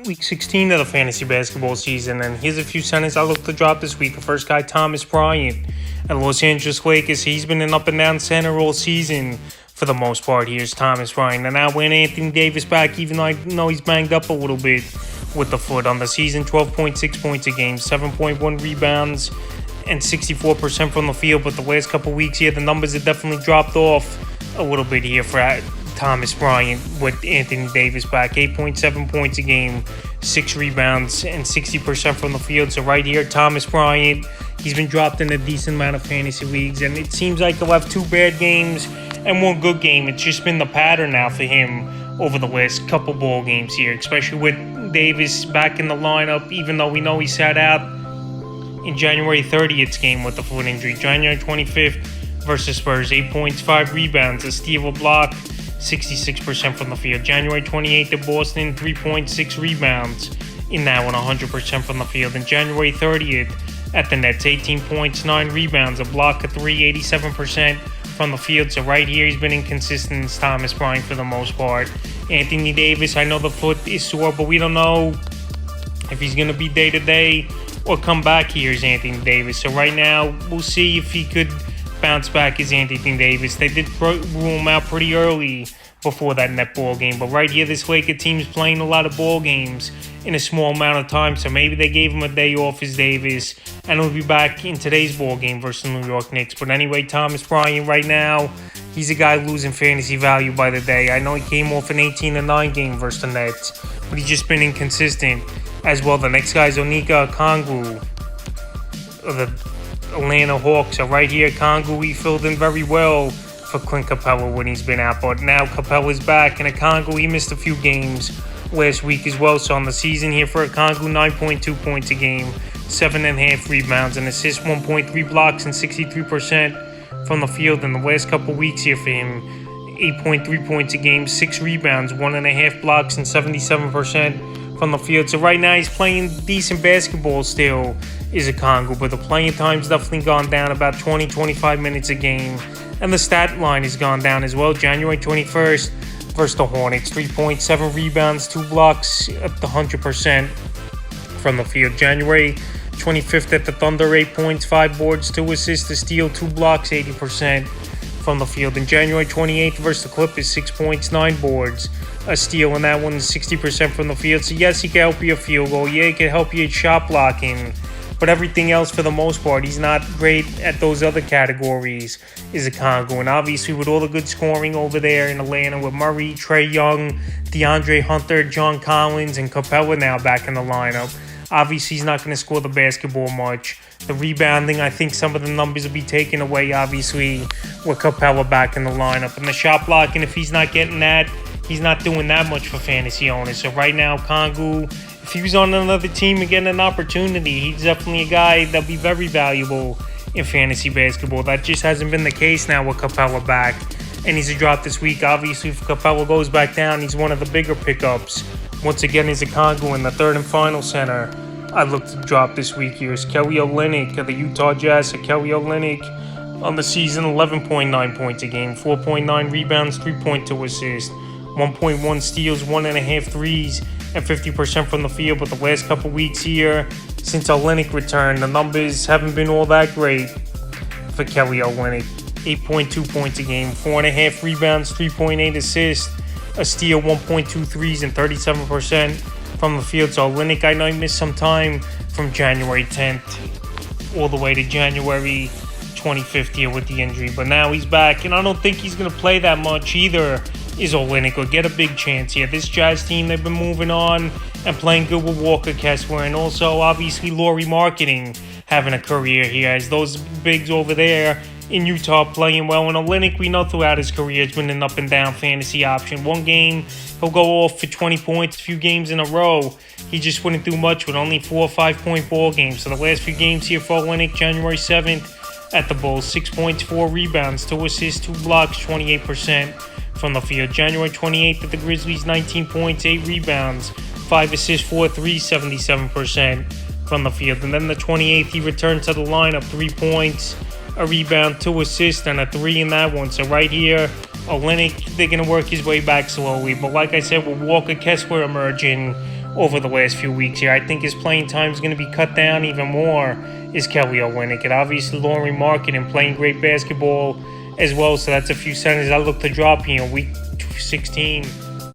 Week 16 of the fantasy basketball season, and here's a few centers I look to drop this week. The first guy, Thomas Bryant at Los Angeles Lakers. He's been an up and down center all season for the most part. Here's Thomas Bryant. And now when Anthony Davis back, even though I know he's banged up a little bit with the foot on the season, 12.6 points a game, 7.1 rebounds, and 64% from the field. But the last couple weeks here, the numbers have definitely dropped off a little bit here for Thomas Bryant with Anthony Davis back. 8.7 points a game, 6 rebounds, and 60% from the field. So right here, Thomas Bryant, he's been dropped in a decent amount of fantasy leagues, and it seems like he'll have 2 bad games and 1 good game. It's just been the pattern now for him over the last couple ball games here, especially with Davis back in the lineup, even though we know he sat out in January 30th game with the foot injury. January 25th versus Spurs, 8 points, 5 rebounds, a steal, a block, 66% from the field. January 28th at Boston, 3.6 rebounds in that one, 100% from the field. And January 30th at the Nets, 18 points, 9 rebounds, a block, a 3, 87% from the field. So right here, he's been inconsistent as Thomas Bryant for the most part. Anthony Davis, I know the foot is sore, but we don't know if he's going to be day-to-day or come back here as Anthony Davis. So right now, we'll see if he could bounce back as Anthony Davis. They did rule him out pretty early before that netball game. But right here, this Laker team's playing a lot of ball games in a small amount of time. So maybe they gave him a day off as Davis, and he'll be back in today's ball game versus the New York Knicks. But anyway, Thomas Bryant right now, he's a guy losing fantasy value by the day. I know he came off an 18-9 game versus the Nets, but he's just been inconsistent as well. The next guy is Onyeka Okongwu of the Atlanta Hawks. So right here, Okongwu, he filled in very well for Clint Capella when he's been out. But now Capella's back, and Okongwu, he missed a few games last week as well. So on the season here for Okongwu, 9.2 points a game, 7.5 rebounds, and assists, 1.3 blocks, and 63% from the field. In the last couple weeks here for him, 8.3 points a game, 6 rebounds, 1.5 blocks, and 77% from the field. So right now he's playing decent basketball still, is Okongwu, but the playing time's definitely gone down about 20-25 minutes a game, and the stat line has gone down as well. January 21st versus the Hornets, 3.7 rebounds, 2 blocks at the 100% from the field. January 25th at the Thunder, 8 points, 5 boards, 2 assists, a steal, 2 blocks, 80% from the field. And January 28th versus the Clippers, 6 points, 9 boards, a steal, and that one is 60% from the field. So yes, he can help you a field goal. Yeah, he can help you at shot blocking. But everything else, for the most part, he's not great at those other categories, is Okongwu. And obviously, with all the good scoring over there in Atlanta with Murray, Trae Young, DeAndre Hunter, John Collins, and Capella now back in the lineup, obviously he's not going to score the basketball much. The rebounding, I think some of the numbers will be taken away, obviously, with Capella back in the lineup. And the shot blocking, if he's not getting that, he's not doing that much for fantasy owners. So right now, Okongwu, if he was on another team and getting an opportunity, he's definitely a guy that'll be very valuable in fantasy basketball. That just hasn't been the case now with Capella back, and he's a drop this week. Obviously, if Capella goes back down, he's one of the bigger pickups. Once again, is Okongwu in the third and final center I look to drop this week here is Kelly Olynyk of the Utah Jazz. So Kelly Olynyk on the season, 11.9 points a game, 4.9 rebounds, 3.2 assists, 1.1 steals, 1.5 threes, and 50% from the field. But the last couple weeks here, since Olynyk returned, the numbers haven't been all that great for Kelly Olynyk. 8.2 points a game, 4.5 rebounds, 3.8 assists, a steal, 1.2 threes, and 37% from the field. So Olynyk, I know he missed some time from January 10th all the way to January 25th here with the injury, but now he's back, and I don't think he's going to play that much either, is Olynyk, or get a big chance here. This Jazz team, they've been moving on and playing good with Walker Kessler, and also obviously Lauri Markkanen having a career here, as those bigs over there in Utah playing well. And Olynyk, we know throughout his career, has been an up and down fantasy option. One game he'll go off for 20 points, a few games in a row he just wouldn't do much with only 4 or 5 point ball games. So the last few games here for Olynyk, January 7th at the Bulls, 6 points, 4 rebounds, 2 assists, 2 blocks, 28% from the field. January 28th at the Grizzlies, 19 points, 8 rebounds, 5 assists, 4 threes, 77% from the field. And then the 28th, he returned to the lineup, 3 points, a rebound, 2 assists, and a 3 in that one. So right here, Olynyk, they're going to work his way back slowly. But like I said, with Walker Kessler emerging, over the last few weeks here. I think his playing time is going to be cut down even more is Kelly Olynyk. And obviously Lauri Markkanen playing great basketball as well. So that's a few centers I look to drop here in week 16